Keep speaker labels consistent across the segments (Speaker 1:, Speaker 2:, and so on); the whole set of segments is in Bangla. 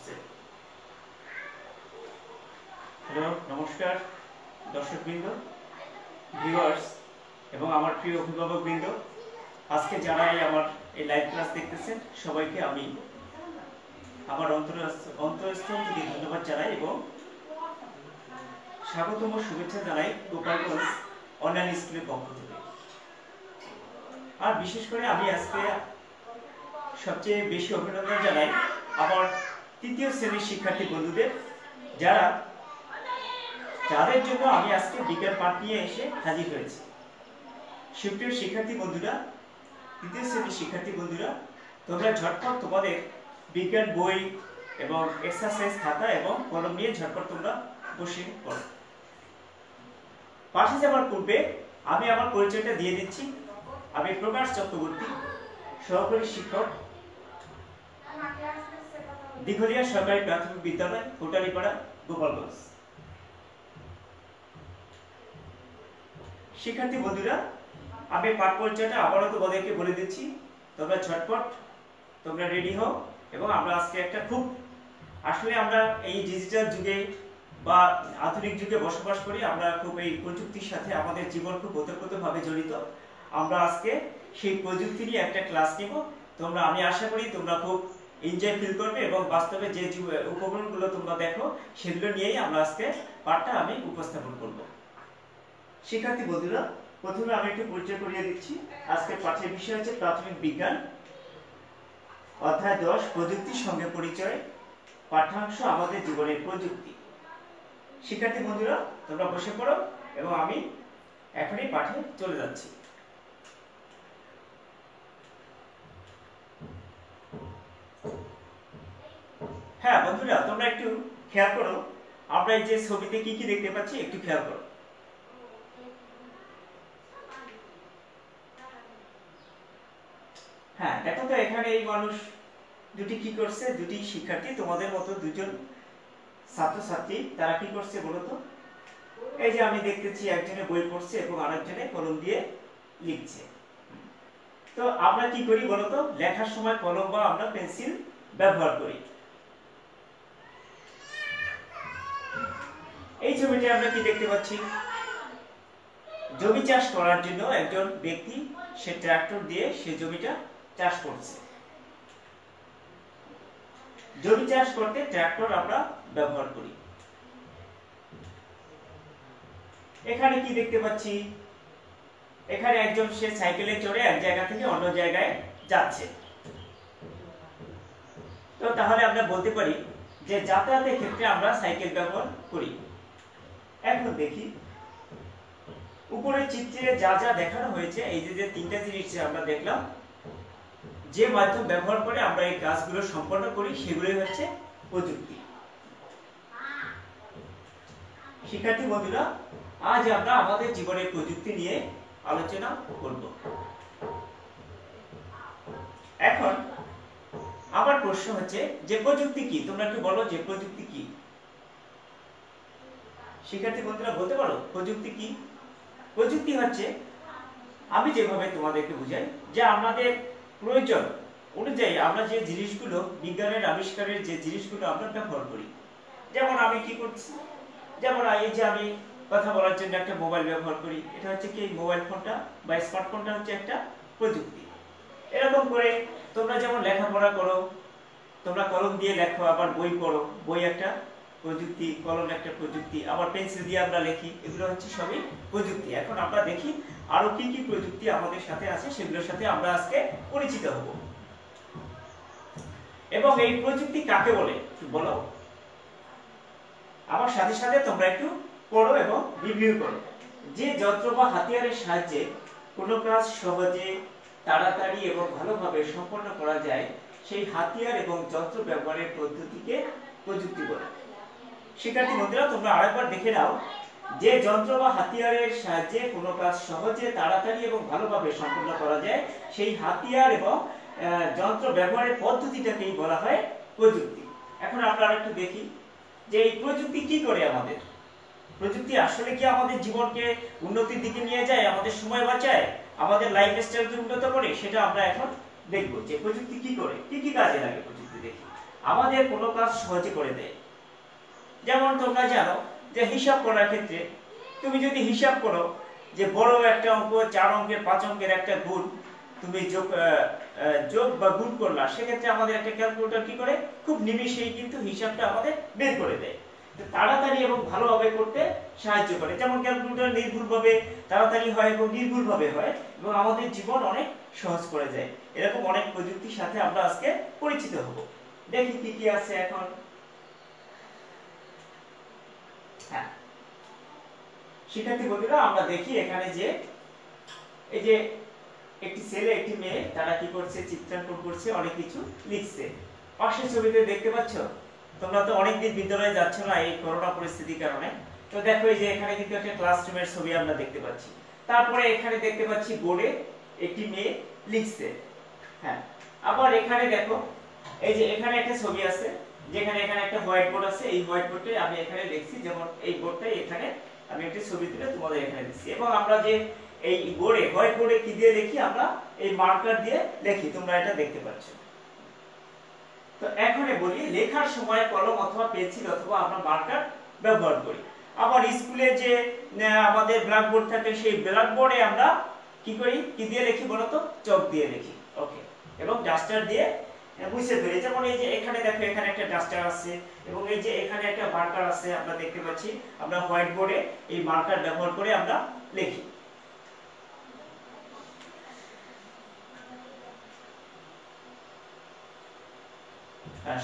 Speaker 1: আসছে। হ্যালো, নমস্কার দর্শকবৃন্দ, ভিউয়ার্স এবং আমার প্রিয় অভিভাবকবৃন্দ। আজকে যারা আমার এই লাইভ ক্লাস দেখতেছেন সবাইকে আমি আমার অন্তরস্থল থেকে ধন্যবাদ জানাই এবং স্বাগতম শুভেচ্ছা জানাই গোপালগঞ্জ অনলাইন স্কুলের পক্ষ থেকে। আর বিশেষ করে আমি আজকে সবচেয়ে বেশি অভিনন্দন জানাই আমার তৃতীয় শ্রেণীর শিক্ষার্থী বন্ধুদের, যাদের জন্য আমি আজকে বিজ্ঞান পাঠ নিয়ে এসে হাজির হয়েছি। সুপ্রিয় শিক্ষার্থী বন্ধুরা, তৃতীয় শ্রেণীর শিক্ষার্থী বন্ধুরা, তোমরা ঝটপট তোমাদের বিজ্ঞান বই এবং এক্সারসাইজ খাতা এবং কলম নিয়ে ঝটপট তোমরা বসে পড়ো। পাঠে যাওয়ার পূর্বে আমি আমার পরিচয়টা দিয়ে দিচ্ছি। আমি প্রকাশ চক্রবর্তী, সহকারী শিক্ষক, দিঘলিয়া সরকারি প্রাথমিক বিদ্যালয়, কোটালীপাড়া, গোপালগঞ্জ। শিক্ষার্থী বন্ধুরা, আমি পাঠ পরিচয়টা আবারও তোমাদেরকে বলে দিচ্ছি। তোমরা ঝটপট তোমরা রেডি হও এবং আমরা আজকে একটা আসলে আমরা এই ডিজিটাল যুগে বা আধুনিক যুগে বসবাস করি। আমরা খুব এই প্রযুক্তির সাথে আমাদের জীবন খুব ওতপ্রোতভাবে জড়িত। আমরা আজকে সেই প্রযুক্তি নিয়ে একটা ক্লাস নিব। আমি আশা করি তোমরা খুব এনজয় ফিল করবে এবং বাস্তবে যে উপকরণগুলো তোমরা দেখো সেগুলো নিয়েই আমরা আজকে পাঠটা আমি উপস্থাপন করব। শিক্ষার্থী বন্ধুরা, প্রথমে আমি একটু পরিচয় করিয়ে দিচ্ছি। আজকের পাঠের বিষয় হচ্ছে প্রাথমিক বিজ্ঞান, অধ্যায় 10, প্রযুক্তির সঙ্গে পরিচয়, পাঠ্যাংশ আমাদের জীবনের প্রযুক্তি। শিক্ষার্থী বন্ধুরা, তোমরা বসে পড়ো এবং আমি এখনই পাঠে চলে যাচ্ছি। হ্যাঁ বন্ধুরা, তোমরা একটু খেয়াল করো, আমরা এই যে ছবিতে কি কি দেখতে পাচ্ছি একটু খেয়াল করো। হ্যাঁ দেখো তো, এখানে এই মানুষ দুটি কি করছে, দুটি শিক্ষার্থী তোমাদের মতো দুজন ছাত্রছাত্রী, তারা কি করছে বলো তো? এই যে আমি দেখতেছি একজনে বই পড়ছে এবং আরেকজনে কলম দিয়ে লিখছে। তো আমরা কি করি বলো তো? লেখার সময় কলম বা আমরা পেন্সিল ব্যবহার করি। এই ছবিতে আমরা কি দেখতে পাচ্ছি? জমি চাষ করার জন্য একজন ব্যক্তি সে ট্রাক্টর দিয়ে সে জমিটা চাষ করছে। জমি চাষ করতে ট্রাক্টর আমরা ব্যবহার করি। এখানে কি দেখতে পাচ্ছি? এখানে একজন সে সাইকেলে চড়ে এক জায়গা থেকে অন্য জায়গায় যাচ্ছে। তো তাহলে আমরা বলতে পারি যে যাতায়াতের ক্ষেত্রে আমরা সাইকেল ব্যবহার করি। এখন দেখি উপরের চিত্রে যা যা দেখানো হয়েছে, এই যে তিনটা জিনিস আমরা দেখলাম, যে মাধ্যম ব্যবহার করে আমরা এই কাজগুলো সম্পন্ন করি সেগুলোই হচ্ছে প্রযুক্তি। শিক্ষার্থী বন্ধুরা, আজ আমরা আমাদের জীবনের প্রযুক্তি নিয়ে আলোচনা করব। এখন আমার প্রশ্ন হচ্ছে যে প্রযুক্তি কি? তোমরা একটু বলো যে প্রযুক্তি কি? শিক্ষার্থী বন্ধুরা বলতে পারো প্রযুক্তি কি? প্রযুক্তি হচ্ছে, আমি যেভাবে তোমাদেরকে বুঝাই, যে আমাদের প্রয়োজন অনুযায়ী আমরা যে জিনিসগুলো, বিজ্ঞানের আবিষ্কারের যে জিনিসগুলো আমরা ব্যবহার করি। যেমন আমি কি করছি, যেমন এই যে আমি কথা বলার জন্য একটা মোবাইল ব্যবহার করি, এটা হচ্ছে কি মোবাইল ফোনটা বা স্মার্টফোনটা হচ্ছে একটা প্রযুক্তি। এরকম করে তোমরা যেমন লেখাপড়া করো, তোমরা কলম দিয়ে লেখো, আবার বই পড়ো, বই একটা প্রযুক্তি, কলম একটা প্রযুক্তি, আবার পেন্সিল দিয়ে আমরা লিখি, এগুলো হচ্ছে সবই প্রযুক্তি। এখন আমরা দেখি আরো কি কি প্রযুক্তি আমাদের সাথে আছে, সেগুলোর সাথে আমরা আজকে পরিচিত হব। এবং এই প্রযুক্তি কাকে বলে একটু বলো? আমার সাথে সাথে তোমরা একটু পড়ো এবং রিভিউ করো। যে যন্ত্র বা হাতিয়ারের সাহায্যে কোনো কাজ সহজে, তাড়াতাড়ি এবং ভালোভাবে সম্পন্ন করা যায়, সেই হাতিয়ার এবং যন্ত্র ব্যবহারের পদ্ধতিকে প্রযুক্তি বলে। শিক্ষার্থী বন্ধুরা, তোমরা আরেকবার দেখে নাও, যে যন্ত্র বা হাতিয়ারের সাহায্যে কোনো কাজ সহজে, তাড়াতাড়ি এবং ভালোভাবে সম্পন্ন করা যায়, সেই হাতিয়ার এবং যন্ত্র ব্যবহারের পদ্ধতিটাকেই বলা হয় প্রযুক্তি। এখন আমরা আরেকটু দেখি যে এই প্রযুক্তি কি করে আমাদের। প্রযুক্তি আসলে কি আমাদের জীবনকে উন্নতির দিকে নিয়ে যায়, আমাদের সময় বাঁচায়, আমাদের লাইফস্টাইলকে উন্নত করে? সেটা আমরা এখন দেখব যে প্রযুক্তি কি করে, কি কি কাজে লাগে প্রযুক্তি। দেখি আমাদের কোনো কাজ সহজে করে দেয়। যেমন তোমরা জানো যে হিসাব করার ক্ষেত্রে তুমি যদি হিসাব করো যে বড় একটা অঙ্ক 4 অঙ্কের 5 অঙ্কের একটা গুণ তুমি যোগ বা গুণ করলা, সেক্ষেত্রে আমাদের একটা ক্যালকুলেটর কি করে খুব নিমিষেই কিন্তু হিসাবটা আমাদের বের করে দেয়, তাড়াতাড়ি এবং ভালোভাবে করতে সাহায্য করে। যেমন ক্যালকুলেটর নির্ভুলভাবে তাড়াতাড়ি হয় এবং নির্ভুলভাবে হয় এবং আমাদের জীবন অনেক সহজ করে যায়। এরকম অনেক প্রযুক্তির সাথে আমরা আজকে পরিচিত হব। দেখি কি কি আছে এখন। হ্যাঁ শিক্ষার্থী বন্ধুরা, আমরা দেখি এখানে যে এই যে একটি ছেলে একটি মেয়ে তারা কি করছে, চিত্রাঙ্কন করছে, অনেক কিছু লিখছে। পাশের ছবিতে দেখতে পাচ্ছ, তোমরা তো অনেকদিন বিদ্যালয়ে যাচ্ছ না এই করোনা পরিস্থিতির কারণে। তো দেখো এই যে এখানে কিন্তু একটা ক্লাসরুমের ছবি আমরা দেখতে পাচ্ছি। তারপরে এখানে দেখতে পাচ্ছি বোর্ডে একটি মেয়ে লিখছে। হ্যাঁ আবার এখানে দেখো এই যে এখানে একটা ছবি আছে, যেখানে এখানে একটা হোয়াইট বোর্ড আছে। এই হোয়াইট বোর্ডে আমি এখানে লিখছি, যেমন এই বোর্ডটাই এখানে আমি একটা ছবি তুলে তোমাদের এখানে দিচ্ছি। এবং আমরা যে এই বোর্ডে হোয়াইট বোর্ডে কি দিয়ে লিখি, আমরা এই মার্কার দিয়ে লিখি, তোমরা এটা দেখতে পাচ্ছ। তো এখন বলি লেখার সময় কলম অথবা পেন্সিল অথবা আমরা মার্কার ব্যবহার করি। আবার স্কুলে যে আমাদের ব্ল্যাকবোর্ড থাকে, সেই ব্ল্যাকবোর্ডে আমরা কি করি, কি দিয়ে লিখি বলতো, চক দিয়ে লিখি। ওকে, এবং ডাস্টার দিয়ে মুছে ফেলি। যেমন এই যে এখানে দেখো এখানে একটা ডাস্টার আছে এবং এই যে এখানে একটা মার্কার আছে, আমরা দেখতে পাচ্ছি। আমরা হোয়াইট বোর্ডে এই মার্কার ব্যবহার করে আমরা লিখি।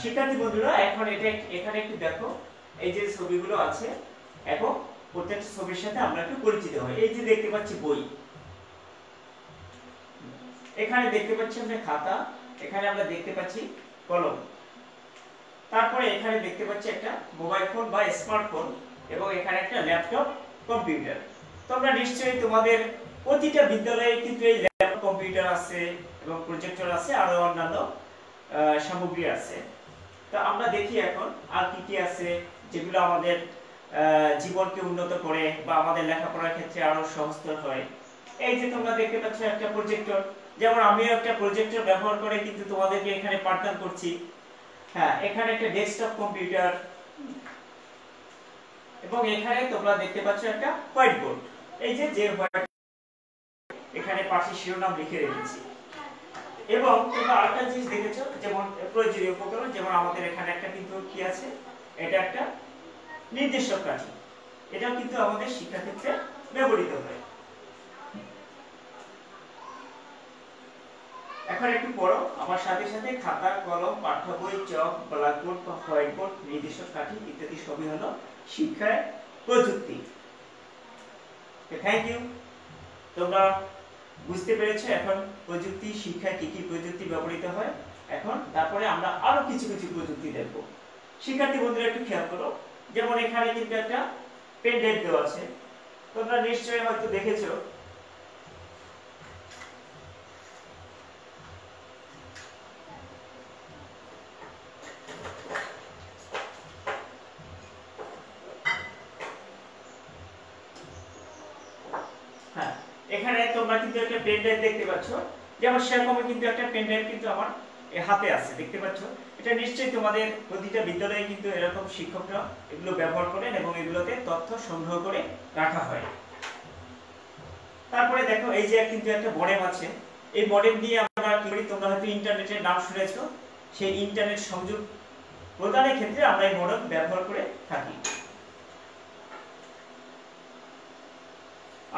Speaker 1: শিক্ষার্থী বন্ধুরা, এখন এখানে একটু দেখো এই যে ছবিগুলো আছে, এখন প্রত্যেকটা ছবির সাথে আমরা একটু পরিচিত হই। এই যে দেখতে পাচ্ছি বই, এখানে দেখতে পাচ্ছি আমরা খাতা, এখানে আমরা দেখতে পাচ্ছি কলম, তারপরে এখানে দেখতে পাচ্ছি একটা মোবাইল ফোন বা স্মার্টফোন এবং এখানে একটা ল্যাপটপ কম্পিউটার। তোমরা নিশ্চয়ই তোমাদের প্রতিটা বিদ্যালয়ে কিন্তু এই ল্যাপটপ কম্পিউটার আছে এবং প্রজেক্টর আছে, আরো অন্যান্য সামগ্রী আছে। তো আমরা দেখি এখন আর কি কি আছে যেগুলো আমাদের জীবনকে উন্নত করে বা আমাদের লেখাপড়ার ক্ষেত্রে আরো সহজতর হয়। এই যে তোমরা দেখতে পাচ্ছ একটা প্রজেক্টর, যেমন আমিও একটা প্রজেক্টর ব্যবহার করে কিন্তু তোমাদেরকে এখানে পাঠদান করছি। হ্যাঁ, এখানে একটা ডেস্কটপ কম্পিউটার এবং এখানে তোমরা দেখতে পাচ্ছ একটা হোয়াইট বোর্ড। এই যে হোয়াইট, এখানে পাশে শিরোনাম লিখে রেখেছি। এবং তোমরা আরেকটা জিনিস দেখেছো, যেমন প্রয়োজনীয় উপকরণ, যেমন আমাদের এখানে একটা কিন্তু কি আছে, এটা একটা নির্দেশক কাঠি। এটাও কিন্তু আমাদের শিক্ষাক্ষেত্রে ব্যবহৃত হয়। এখন একটু পড়ো আমার সাথে সাথে। খাতা, কলম, পাঠ্য বই, চক, ব্ল্যাকবোর্ড বা হোয়াইট বোর্ড, নির্দেশক কাঠি ইত্যাদি সবই হলো শিক্ষার প্রযুক্তি। Thank you. তোমরা বুঝতে পেরেছো এখন প্রযুক্তি শিক্ষায় কি কি প্রযুক্তি ব্যবহৃত হয়। এখন তারপরে আমরা আরো কিছু কিছু প্রযুক্তি দেখব। শিক্ষার্থী বন্ধুরা একটু খেয়াল করো, যেমন এখানে কিন্তু একটা পেন ড্রাইভ দেওয়া আছে, তোমরা নিশ্চয়ই হয়তো দেখেছো। হ্যাঁ, এখানে তোমরা কিন্তু একটা পেন ড্রাইভ দেখতে পাচ্ছ, যেমন সেরকম কিন্তু একটা পেন ড্রাইভ কিন্তু আমার হাতে আছে, দেখতে পাচ্ছ। এটা নিশ্চয়ই তোমাদের প্রতিটা বিদ্যালয়ে কিন্তু এরকম শিক্ষকরা এগুলো ব্যবহার করেন এবং এগুলোতে তথ্য সংগ্রহ করে রাখা হয়। তারপরে দেখো এই যে কিন্তু একটা মডেম আছে। এই মডেম দিয়ে আমরা কি করি, তোমরা হয়তো ইন্টারনেটের নাম শুনেছো। সেই ইন্টারনেট সংযোগ প্রদানের ক্ষেত্রে আমরা এই মডেম ব্যবহার করে থাকি।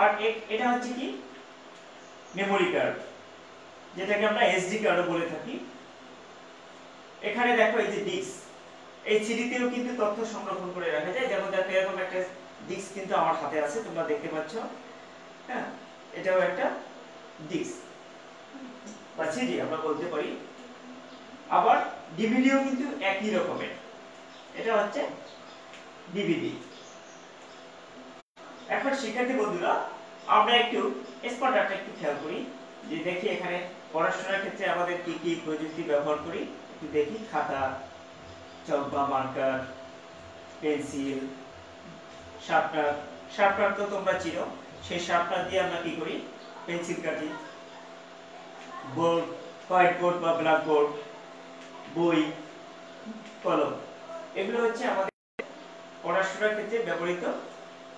Speaker 1: আর এটা হচ্ছে কি, মেমোরি কার্ড, যেটাকে আমরা এসডি কার্ডও বলে থাকি। এখানে দেখো এই যে ডিস্ক, এই সিডিতেও কিন্তু তথ্য সংরক্ষণ করে রাখা যায়। যেমন দেখো এরকম একটা ডিস্ক কিন্তু আমার হাতে আছে, তোমরা দেখতে পাচ্ছ। হ্যাঁ, এটাও একটা ডিস্ক বা সিডি আমরা বলতে পারি। আবার ডিভিডিও কিন্তু একই রকমের, এটা হচ্ছে ডিভিডি। এখন শিক্ষার্থী বন্ধুরা, আমরা একটু স্মার্ট আর্টটা একটু খেয়াল করি, যে দেখি এখানে পড়াশোনার ক্ষেত্রে আমাদের কি কি প্রযুক্তি ব্যবহার করি। একটু দেখি, খাতা, চক বা মার্কার, পেন্সিল, শার্পনার। শার্পনার তো তোমরা চিনো, সেই শার্পনার দিয়ে আমরা কি করি, পেন্সিল কাটি। বোর্ড, হোয়াইট বোর্ড বা ব্ল্যাক বোর্ড, বই, কলম, এগুলো হচ্ছে আমাদের পড়াশোনার ক্ষেত্রে ব্যবহৃত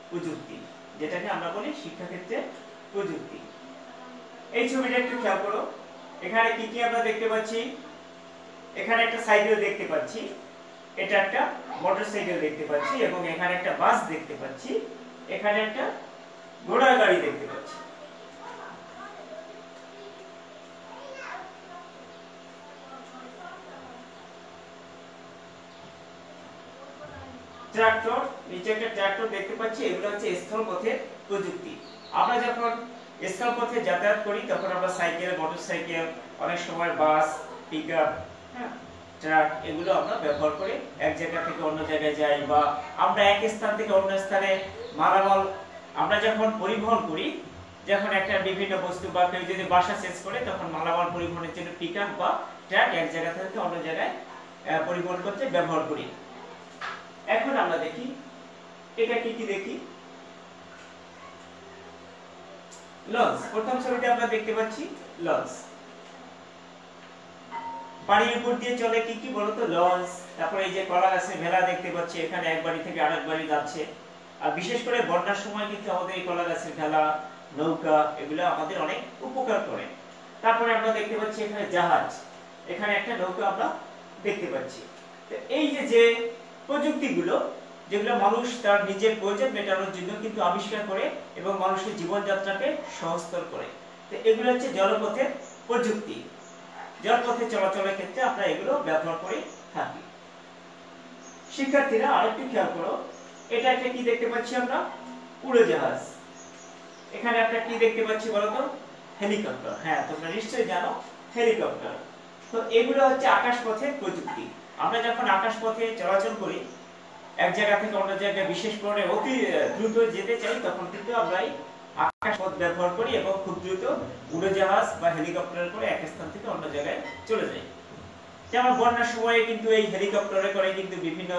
Speaker 1: প্রযুক্তি, যেটাকে আমরা বলি শিক্ষাক্ষেত্রে প্রযুক্তি। এই ছবিটা একটু খেয়াল করো, এখানে কি কি আমরা দেখতে পাচ্ছি। এখানে একটা সাইকেল দেখতে পাচ্ছি, এটা একটা মোটরসাইকেল দেখতে পাচ্ছি, এবং এখানে একটা বাস দেখতে পাচ্ছি, এখানে একটা ঘোড়ার গাড়ি দেখতে পাচ্ছি। ট্রাক্টর, নিচে একটা ট্রাক্টর দেখতে পাচ্ছি, এগুলো হচ্ছে স্থলপথের প্রযুক্তি। আমরা যখন স্থলপথে যাতায়াত করি তখন আমরা সাইকেল, মোটরসাইকেল, অনেক সময় বাস, পিকআপ, হ্যাঁ, ট্রাক, এগুলো আমরা ব্যবহার করে এক জায়গা থেকে অন্য জায়গায় যাই, বা আমরা এক স্থান থেকে অন্য স্থানে মালামাল আমরা যখন পরিবহন করি, যখন একটা বিভিন্ন বস্তু বা কেউ যদি বাসা চেঞ্জ করে তখন মালামাল পরিবহনের জন্য পিকআপ বা ট্রাক এক জায়গা থেকে অন্য জায়গায় পরিবহন করতে ব্যবহার করি। এখন আমরা দেখি এটা কি কি দেখি। লঞ্চ, প্রথম ছবিতে আমরা দেখতে পাচ্ছি লঞ্চ। পানির উপর দিয়ে চলে কি কি বলতো? লঞ্চ। তারপরে এই যে কলা গাছের ভেলা দেখতে পাচ্ছি, এখানে এক বাড়ি থেকে আরেক বাড়ি যাচ্ছে। আর বিশেষ করে বন্যার সময় কিন্তু আমাদের এই কলা গাছের ভেলা, নৌকা, এগুলো আমাদের অনেক উপকার করে। তারপরে আমরা দেখতে পাচ্ছি এখানে জাহাজ, এখানে একটা নৌকা আমরা দেখতে পাচ্ছি। তো এই যে প্রযুক্তিগুলো, যেগুলো মানুষ তার নিজের প্রয়োজন মেটানোর জন্য কিন্তু আবিষ্কার করে এবং মানুষের জীবনযাত্রাকে সহজতর করে, তো এগুলো হচ্ছে জলপথের প্রযুক্তি। জলপথে চলাচলের ক্ষেত্রে আমরা এগুলো ব্যবহার করে থাকি। শিক্ষার্থীরা আরেকটু খেয়াল করো, এটা একটা কি দেখতে পাচ্ছি আমরা? উড়োজাহাজ। এখানে একটা কি দেখতে পাচ্ছি বলতো? হেলিকপ্টার। হ্যাঁ, তোমরা নিশ্চয়ই জানো হেলিকপ্টার। তো এগুলো হচ্ছে আকাশপথের প্রযুক্তি। আমরা যখন আকাশপথে চলাচল করি, এক জায়গা থেকে অন্য জায়গায়, বিশেষ করে অতি দ্রুত যেতে চাই, তখন কিন্তু আমরা এই আকাশপথ ব্যবহার করি এবং খুব দ্রুত উড়োজাহাজ বা হেলিকপ্টারে করে এক স্থান থেকে অন্য জায়গায় চলে যাই। যেমন বন্যার সময়ে কিন্তু এই হেলিকপ্টারে করে কিন্তু বিভিন্ন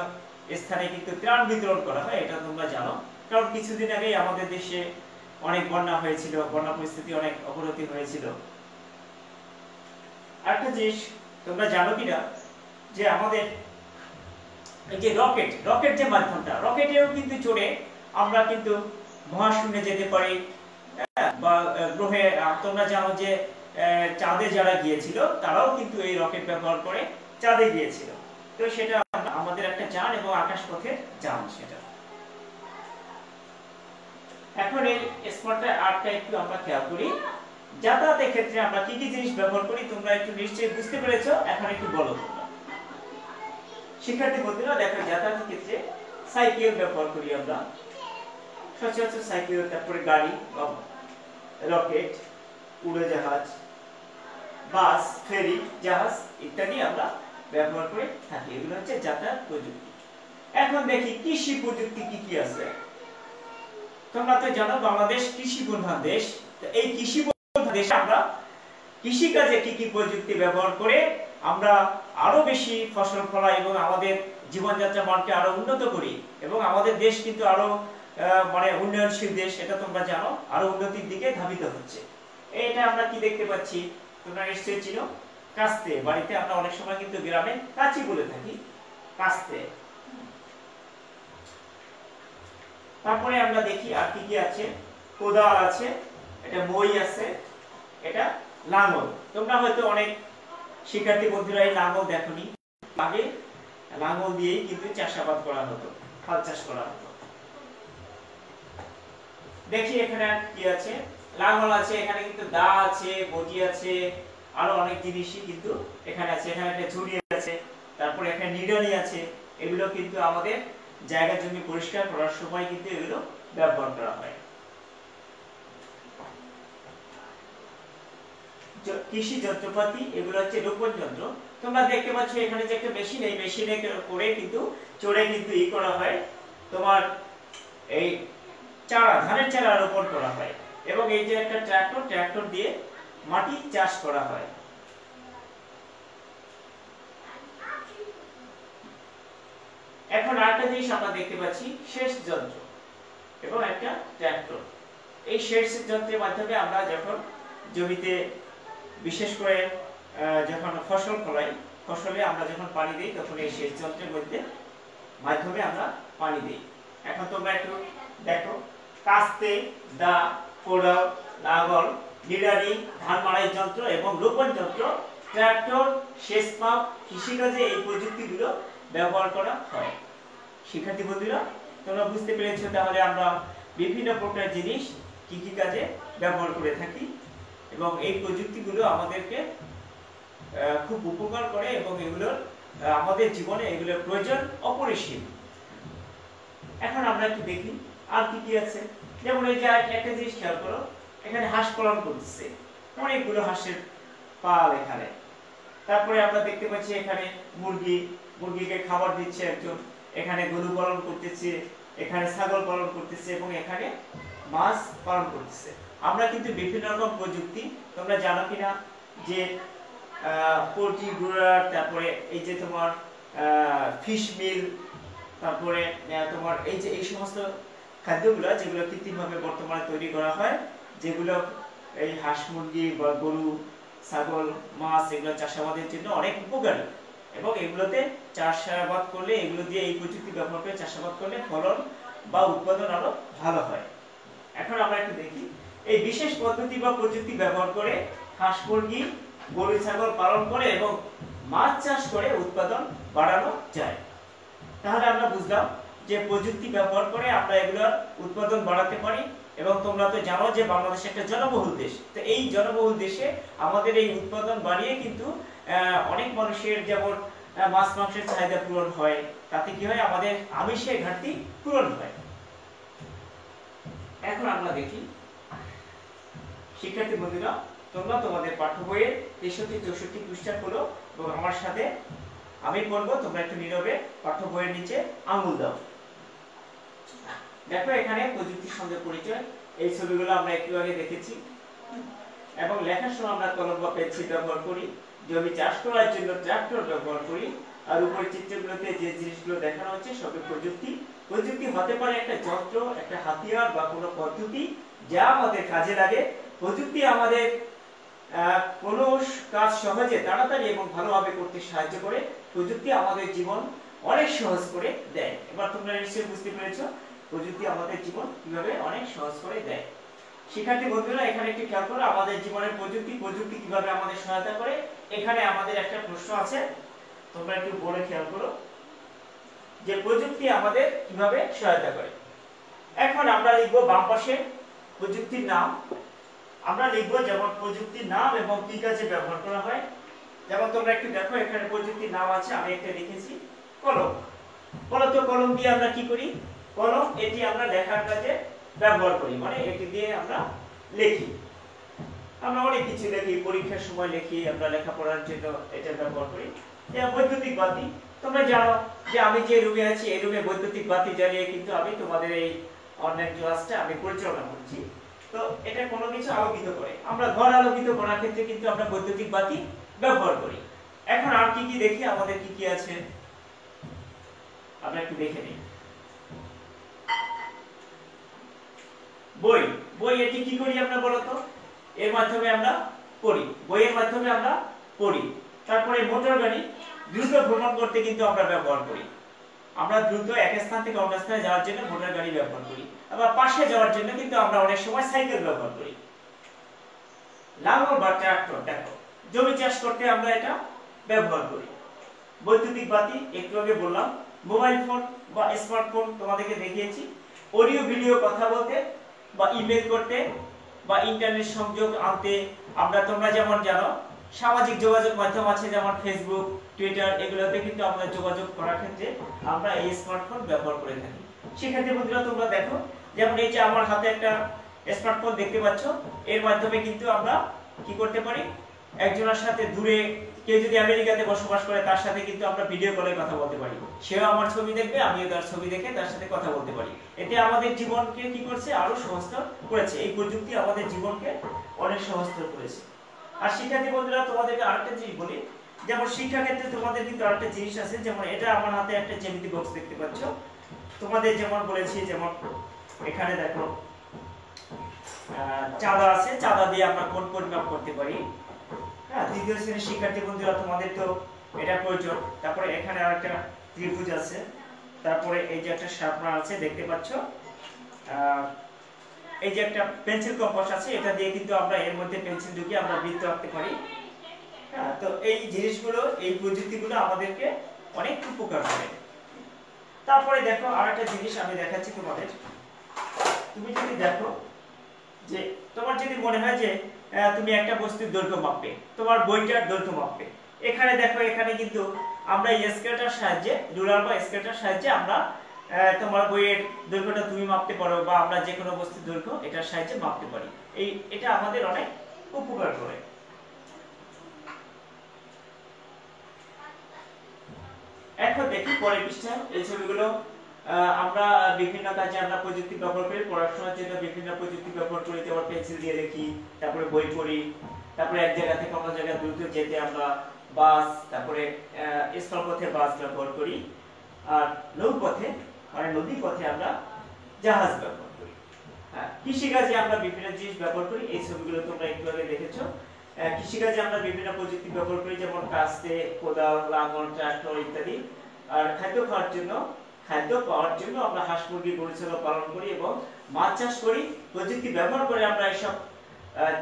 Speaker 1: স্থানে কিন্তু ত্রাণ বিতরণ করা হয়, এটা তোমরা জানো। কারণ কিছুদিন আগেই আমাদের দেশে অনেক বন্যা হয়েছিল, বন্যা পরিস্থিতি অনেক অবনতি হয়েছিল। আরেকটা জিনিস তোমরা জানো কিনা, যে আমাদের এই যে রকেট যে মাধ্যমটা, রকেটেও কিন্তু চড়ে আমরা কিন্তু মহাশূন্যে যেতে পারি, বা গ্রহে, তোমরা জানো যে চাঁদে যারা গিয়েছিল তারাও কিন্তু এই রকেট ব্যবহার করে চাঁদে গিয়েছিল। তো সেটা আমাদের একটা যান এবং আকাশপথের যান সেটা। এখন এই স্পটটা আটটা একটু আমরা খেয়াল করি। যাতায়াতের ক্ষেত্রে আমরা কি কি জিনিস ব্যবহার করি তোমরা একটু নিশ্চয়ই বুঝতে পেরেছো, এখন একটু বলো তোমরা। শিক্ষার্থী বন্ধুরা দেখো, যাতায়াতের ক্ষেত্রে সাইকেল ব্যবহার করি আমরা, সচরাচর সাইকেল, তারপরে গাড়ি, রকেট, উড়োজাহাজ, বাস, ফেরি, জাহাজ ইত্যাদি আমরা ব্যবহার করে থাকি। এগুলো হচ্ছে যাতায়াত প্রযুক্তি। এখন দেখি কৃষি প্রযুক্তি কি কি আছে। তোমরা তো জানো বাংলাদেশ কৃষি প্রধান দেশ। তো এই কৃষি প্রধান দেশে আমরা কৃষিকাজে কি কি প্রযুক্তি ব্যবহার করে আমরা আরো বেশি ফসল ফলাই এবং আমাদের জীবনযাত্রার মানকে আরো উন্নত করি, এবং আমাদের দেশ কিন্তু আরো মানে উন্নয়নশীল দেশ, এটা তোমরা জানো, আরো উন্নতির দিকে ধাবিত হচ্ছে। এটা আমরা কি দেখতে পাচ্ছি তোমরা নিশ্চয়ই চিনো, কাস্তে। বাড়িতে আমরা অনেক সময় কিন্তু গ্রামে কাঁচি বলে থাকি, কাস্তে। তারপরে আমরা দেখি আর কি কি আছে। কোদাল আছে, এটা মই আছে, এটা লাঙল। তোমরা হয়তো অনেক শিক্ষার্থী বন্ধুরা এই লাঙল দেখোনি। আগে লাঙল দিয়েই কিন্তু চাষাবাদ করা হতো, হাল চাষ করা হতো। দেখি এখানে কি আছে। লাঙল আছে, এখানে কিন্তু দা আছে, বটি আছে, আরো অনেক জিনিসই কিন্তু এখানে আছে। এখানে একটা ঝুড়ি আছে, তারপরে এখানে নিড়ানি আছে। এগুলো কিন্তু আমাদের জায়গা জমি পরিষ্কার করার সময় কিন্তু এগুলো ব্যবহার করা হয়। কৃষি যন্ত্রপাতি, এগুলো হচ্ছে রোপণ যন্ত্র। তোমরা দেখতে পাচ্ছ এখানে যে একটা মেশিন, এই মেশিনে করে কিন্তু চড়ে কিন্তু ই করা হয়, তোমার এই চারা, ধানের চারা রোপণ করা হয়। এবং এই যে একটা ট্রাক্টর দিয়ে মাটি চাষ করা হয়। এখন আরেকটা জিনিস আমরা দেখতে পাচ্ছি, সেচ যন্ত্র এবং একটা ট্রাক্টর। এই সেচ যন্ত্রের মাধ্যমে আমরা যখন জমিতে বিশেষ করে যখন ফসল ফলাই, ফসলে আমরা যখন পানি দিই তখন এই সেচ যন্ত্রের মাধ্যমে আমরা পানি দিই। এখন তোমরা একটু দেখো, কাস্তে, দা, কোদাল, লাঙল, নিড়ানি, ধান মাড়াই যন্ত্র এবং রোপণ যন্ত্র, ট্রাক্টর, সেচ পাম্প, কৃষিকাজে এই প্রযুক্তিগুলো ব্যবহার করা হয়। শিক্ষার্থী বন্ধুরা, তোমরা বুঝতে পেরেছো তাহলে আমরা বিভিন্ন প্রকার জিনিস কি কি কাজে ব্যবহার করে থাকি এবং এই প্রযুক্তিগুলো আমাদেরকে খুব উপকার করে এবং এগুলো আমাদের জীবনে এগুলোর প্রয়োজন অপরিসীম। এখন আমরা একটু দেখি আর কি কি আছে। যেমন এই যে একটা জিনিস খেয়াল করো, এখানে হাঁস পালন করতেছে, অনেকগুলো হাঁসের পাল এখানে। তারপরে আমরা দেখতে পাচ্ছি এখানে মুরগিকে খাবার দিচ্ছে একজন, এখানে গরু পালন করতেছে, এখানে ছাগল পালন করতেছে এবং এখানে মাছ পালন করতেছে। আমরা কিন্তু বিভিন্ন রকম প্রযুক্তি, তোমরা জানো কিনা যে পোল্ট্রি ব্রয়লার, তারপরে এই যে তোমার ফিশ মিল, তারপরে তোমার এই যে এই সমস্ত খাদ্যগুলো যেগুলো কৃত্রিমভাবে বর্তমানে তৈরি করা হয়, যেগুলো এই হাঁস মুরগি বা গরু ছাগল মাছ এগুলো চাষাবাদের জন্য অনেক উপকারী এবং এগুলোতে চাষাবাদ করলে, এগুলো দিয়ে এই প্রযুক্তি ব্যবহার করে চাষাবাদ করলে ফলন বা উৎপাদন আরো ভালো হয়। এখন আমরা একটু দেখি এই বিশেষ পদ্ধতি বা প্রযুক্তি ব্যবহার করে হাঁস মুরগি গরু ছাগল পালন করে এবং মাছ চাষ করে উৎপাদন বাড়ানো যায়। তাহলে আমরা বুঝলাম যে প্রযুক্তি ব্যবহার করে আমরা এগুলোর উৎপাদন বাড়াতে পারি এবং তোমরা তো জানো যে বাংলাদেশ একটা জনবহুল দেশ। তো এই জনবহুল দেশে আমাদের এই উৎপাদন বাড়িয়ে কিন্তু অনেক মানুষের যেমন মাছ মাংসের চাহিদা পূরণ হয়, তাতে কি হয় আমাদের আমিষের ঘাটতি পূরণ হয়। এখন আমরা দেখি শিক্ষার্থী বন্ধুরা, তোমরা তোমাদের পাঠ্য বইয়ের 63-64 পৃষ্ঠা খোলো এবং আমার সাথে আমি পড়বো, তোমরা একটু নীরবে পাঠ্য বইয়ের নিচে আঙুল দাও। দেখো এখানে প্রযুক্তির সঙ্গে পরিচয়, এই ছবিগুলো আমরা একটু আগে দেখেছি এবং লেখার সময় আমরা কলম বা পেন্সিল ব্যবহার করি, জমি চাষ করার জন্য ট্রাক্টর ব্যবহার করি, আর উপরের চিত্রগুলোতে যে জিনিসগুলো দেখানো হচ্ছে সবই প্রযুক্তি। প্রযুক্তি হতে পারে একটা যন্ত্র, একটা হাতিয়ার বা কোনো পদ্ধতি যা আমাদের কাজে লাগে। প্রযুক্তি আমাদের কোনো কাজ সহজে তাড়াতাড়ি এবং ভালোভাবে করতে সাহায্য করে। প্রযুক্তি আমাদের জীবন অনেক সহজ করে দেয়। এবার তোমরা নিশ্চয়ই বুঝতে পেরেছো প্রযুক্তি আমাদের জীবন কিভাবে অনেক সহজ করে দেয়। শিক্ষার্থী বন্ধুরা, এখানে একটু খেয়াল করো আমাদের জীবনের প্রযুক্তি কিভাবে আমাদের সহায়তা করে। এখানে আমাদের একটা প্রশ্ন আছে, তোমরা একটু বলে খেয়াল করো যে প্রযুক্তি আমাদের কিভাবে সহায়তা করে। এখন আমরা লিখবো বাম পাশে প্রযুক্তির নাম, আমরা লিখবো যেমন প্রযুক্তির নাম এবং কি কাজে ব্যবহার করা হয়। যেমন তোমরা একটু দেখো এখানে প্রযুক্তির নাম আছে, আমি একটা লিখেছি কলম। বলতো কলম দিয়ে আমরা কি করি? কলম এটি আমরা লেখার কাজে ব্যবহার করি, মানে এটি দিয়ে আমরা লিখি। আমরা অনেক কিছু লিখি, পরীক্ষার সময় লিখি, আমরা লেখাপড়ার জন্য এটা ব্যবহার করি। বৈদ্যুতিক বাতি, তোমরা জানো যে আমি যে রুমে আছি এই রুমে বৈদ্যুতিক বাতি জ্বালিয়ে কিন্তু আমি তোমাদের এই অনলাইন ক্লাসটা আমি পরিচালনা করছি। তো এটা কোনো কিছু আলোকিত করে, আমরা ঘর আলোকিত করার ক্ষেত্রে কিন্তু আমরা বৈদ্যুতিক বাতি ব্যবহার করি। এখন আর কি কি দেখি আমাদের কি কি আছে, আমরা একটু দেখে নিই। বই এটি কি করি আমরা বলতো? এর মাধ্যমে আমরা পড়ি, বইয়ের মাধ্যমে আমরা পড়ি। তারপরে মোটর গাড়ি, দ্রুত ভ্রমণ করতে কিন্তু আমরা ব্যবহার করি। আমরা দ্রুত এক স্থান থেকে অন্য স্থানে যাওয়ার জন্য মোটর গাড়ি ব্যবহার করি। আবার পাশে যাওয়ার জন্য কিন্তু আমরা অনেক সময় সাইকেল ব্যবহার করি। লাঙল বা ট্রাক্টর, দেখো জমি চাষ করতে আমরা এটা ব্যবহার করি। বৈদ্যুতিক বাতি একটু আগে বললাম। মোবাইল ফোন বা স্মার্টফোন তোমাদেরকে দেখিয়েছি। অডিও ভিডিও কথা বলতে বা ইমেল করতে বা ইন্টারনেট সংযোগ আনতে আমরা, তোমরা যেমন জানো সামাজিক যোগাযোগ মাধ্যম আছে যেমন ফেসবুক, টুইটার, এগুলোতে কিন্তু আমরা যোগাযোগ করার ক্ষেত্রে আমরা এই স্মার্টফোন ব্যবহার করে থাকি। শিক্ষার্থী বন্ধুরা, তোমরা দেখো যেমন এই যে আমার হাতে একটা স্মার্টফোন দেখতে পাচ্ছ, এর মাধ্যমে কিন্তু আমরা কি করতে পারি, একজনের সাথে দূরে কেউ যদি আমেরিকাতে বসবাস করে তার সাথে কিন্তু আমরা ভিডিও কলে কথা বলতে পারি। সেও আমার ছবি দেখবে, আমিও তার ছবি দেখে তার সাথে কথা বলতে পারি। এতে আমাদের জীবনকে কি করছে, আরো সহজতর করেছে। এই প্রযুক্তি আমাদের জীবনকে অনেক সহজতর করেছে। আর শিক্ষার্থী বন্ধুরা, তোমাদেরকে আরেকটা জিনিস বলি, যেমন শিক্ষা ক্ষেত্রে তোমাদের কিন্তু আরেকটা জিনিস আছে। যেমন এটা আমার হাতে একটা জ্যামিতি বক্স দেখতে পাচ্ছ। তোমাদের যেমন বলেছি, যেমন এখানে দেখো চাঁদা আছে, চাঁদা দিয়ে আমরা কোণ পরিমাপ করতে পারি। হ্যাঁ, তৃতীয় শ্রেণীর শিক্ষার্থী বন্ধুরা তোমাদের তো এটা প্রয়োজন। তারপরে এখানে আরেকটা ত্রিভুজ আছে, তারপরে এই যে একটা শার্পনার আছে দেখতে পাচ্ছ, এই যে একটা পেন্সিল কম্পাস আছে, এটা দিয়ে কিন্তু আমরা এর মধ্যে পেন্সিল ঢুকিয়ে আমরা বৃত্ত আঁকতে পারি। হ্যাঁ, তো এই জিনিসগুলো, এই প্রযুক্তিগুলো আমাদেরকে অনেক উপকার করে। তারপরে দেখো আরেকটা জিনিস আমি দেখাচ্ছি তোমাদের। তুমি যদি দেখো যে তোমার যদি মনে হয় যে তুমি একটা বস্তুর দৈর্ঘ্য মাপবে, তোমার বইটার দৈর্ঘ্য মাপবে, এখানে দেখো, এখানে কিন্তু আমরা এই স্কেলটার সাহায্যে, রুলার বা স্কেলটার সাহায্যে আমরা তোমার বইয়ের দৈর্ঘ্যটা তুমি মাপতে পারো, বা আমরা যে কোনো বস্তুর দৈর্ঘ্য এটার সাহায্যে মাপতে পারি। এটা আমাদের অনেক উপকার করে। এখন দেখি পরের পৃষ্ঠায় এই ছবিগুলো। আমরা বিভিন্ন কাজে আমরা প্রযুক্তি ব্যবহার করি, পড়াশোনার জন্য বিভিন্ন প্রযুক্তি ব্যবহার করি, যেমন পেন্সিল দিয়ে লিখি, তারপরে বই পড়ি, তারপরে এক জায়গা থেকে অন্য জায়গায় দ্রুত যেতে আমরা বাস, তারপরে স্থলপথে বাস ব্যবহার করি, আর নৌপথে মানে নদী পথে আমরা জাহাজ ব্যবহার করি। হ্যাঁ, কৃষিকাজে আমরা বিভিন্ন জিনিস ব্যবহার করি, এই ছবিগুলো তোমরা একটু আগে দেখেছো। কৃষিকাজে আমরা বিভিন্ন প্রযুক্তি ব্যবহার করি, যেমন কাস্তে, কোদাল, লাঙল, ট্রাক্টর ইত্যাদি। আর খাদ্য পাওয়ার জন্য আমরা হাঁস, মুরগি, গরু, ছাগল পালন করি এবং মাছ চাষ করি। প্রযুক্তি ব্যবহার করে আমরা এসব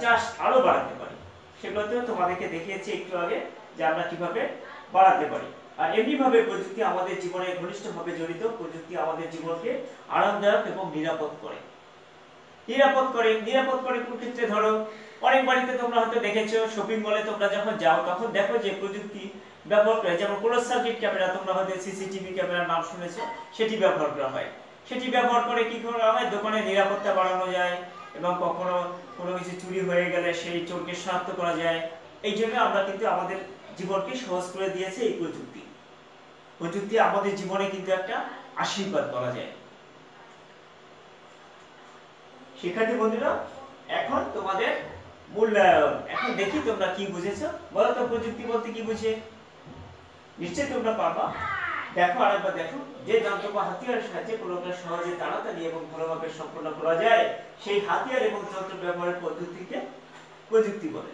Speaker 1: চাষ আরো বাড়াতে পারি। সেগুলোতেও তোমাদেরকে দেখিয়েছি একটু আগে যে আমরা কিভাবে বাড়াতে পারি। আর এমনিভাবে প্রযুক্তি আমাদের জীবনে ঘনিষ্ঠভাবে জড়িত। প্রযুক্তি আমাদের জীবনকে আরামদায়ক এবং নিরাপদ করে। নিরাপদ করে কোন ক্ষেত্রে? ধরো অনেক বাড়িতে তোমরা হয়তো দেখেছো, শপিং মলে তোমরা যখন যাও তখন দেখো যে প্রযুক্তি ব্যবহার করে, যেমন ক্লোজ সার্কিট ক্যামেরা, তোমরা হয়তো সিসিটিভি ক্যামেরার নাম শুনেছো, সেটি ব্যবহার করা হয়। সেটি ব্যবহার করে কি করা হয়? দোকানে নিরাপত্তা বাড়ানো যায় এবং কখনো কোনো কিছু চুরি হয়ে গেলে সেই চোরকে শনাক্ত করা যায়। এই জন্য আমরা কিন্তু আমাদের জীবনকে সহজ করে দিয়েছে এই প্রযুক্তি। প্রযুক্তি আমাদের জীবনে কিন্তু একটা আশীর্বাদ বলা যায়। শিক্ষার্থী বন্ধুরা, এখন তোমাদের মূল্যায়ন। এখন দেখি তোমরা কি বুঝেছো। বলো তো প্রযুক্তি বলতে কি বুঝে? নিশ্চয়ই তোমরা পারবা। দেখো আরেকবার দেখো, যে যন্ত্র বা হাতিয়ারের সাহায্যে কোনো কাজ সহজে, তাড়াতাড়ি এবং ভালোভাবে সম্পন্ন করা যায়, সেই হাতিয়ার এবং যন্ত্র ব্যবহারের পদ্ধতিকে প্রযুক্তি বলে।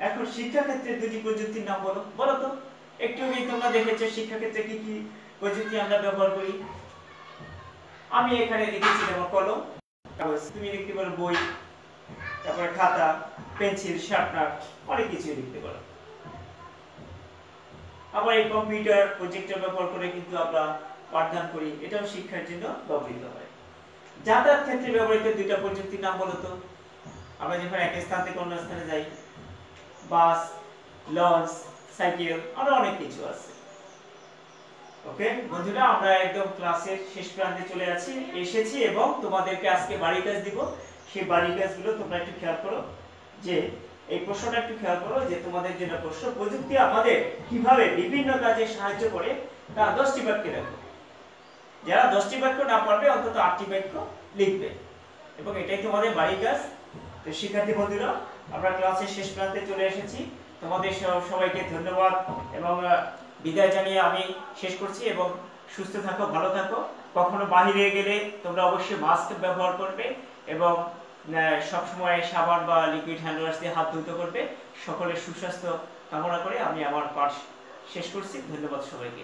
Speaker 1: এখন শিক্ষাক্ষেত্রে দুটি প্রযুক্তির নাম বলো। বলো তো, একটু আগে তোমরা দেখেছো শিক্ষাক্ষেত্রে কি কি প্রযুক্তি আমরা ব্যবহার করি। আমি এখানে লিখেছি যেমন কলম, কাগজ, তুমি লিখতে পারো বই, তারপরে খাতা, পেন্সিল, শার্পনার, অনেক কিছু লিখতে পারো। আবার এই কম্পিউটার, প্রজেক্টর ব্যবহার করে কিন্তু আমরা পাঠদান করি, এটাও শিক্ষার জন্য ব্যবহৃত হয়। যাতায়াত ক্ষেত্রে ব্যবহৃত দুইটা প্রযুক্তির নাম বলো তো। আমরা যখন এক স্থান থেকে অন্য স্থানে যাই, বাস, লঞ্চ, সাইকেল, আরো অনেক কিছু আছে। ওকে বন্ধুরা, আমরা একদম ক্লাসের শেষ প্রান্তে চলে এসেছি এবং তোমাদেরকে আজকে বাড়ির কাজ দিব। সেই বাড়ির কাজগুলো তোমরা একটু খেয়াল করো, যে এই প্রশ্নটা একটু খেয়াল করো, যে তোমাদের জন্য প্রশ্ন, প্রযুক্তি আমাদের কিভাবে বিভিন্ন কাজে সাহায্য করে তা 10টি বাক্যে লেখো। যারা 10টি বাক্য না পারবে অন্তত 8টি বাক্য লিখবে, এবং এটাই তোমাদের বাড়ির কাজ। তো শিক্ষার্থী বন্ধুরা, আমরা ক্লাসের শেষ প্রান্তে চলে এসেছি। তোমাদের সবাইকে ধন্যবাদ এবং বিদায় জানিয়ে আমি শেষ করছি। এবং সুস্থ থাকো, ভালো থাকো। কখনো বাহিরে গেলে তোমরা অবশ্যই মাস্ক ব্যবহার করবে এবং সবসময় সাবান বা লিকুইড হ্যান্ড ওয়াশ দিয়ে হাত ধুতে করবে। সকলের সুস্বাস্থ্য কামনা করে আমি আমার পাঠ শেষ করছি। ধন্যবাদ সবাইকে।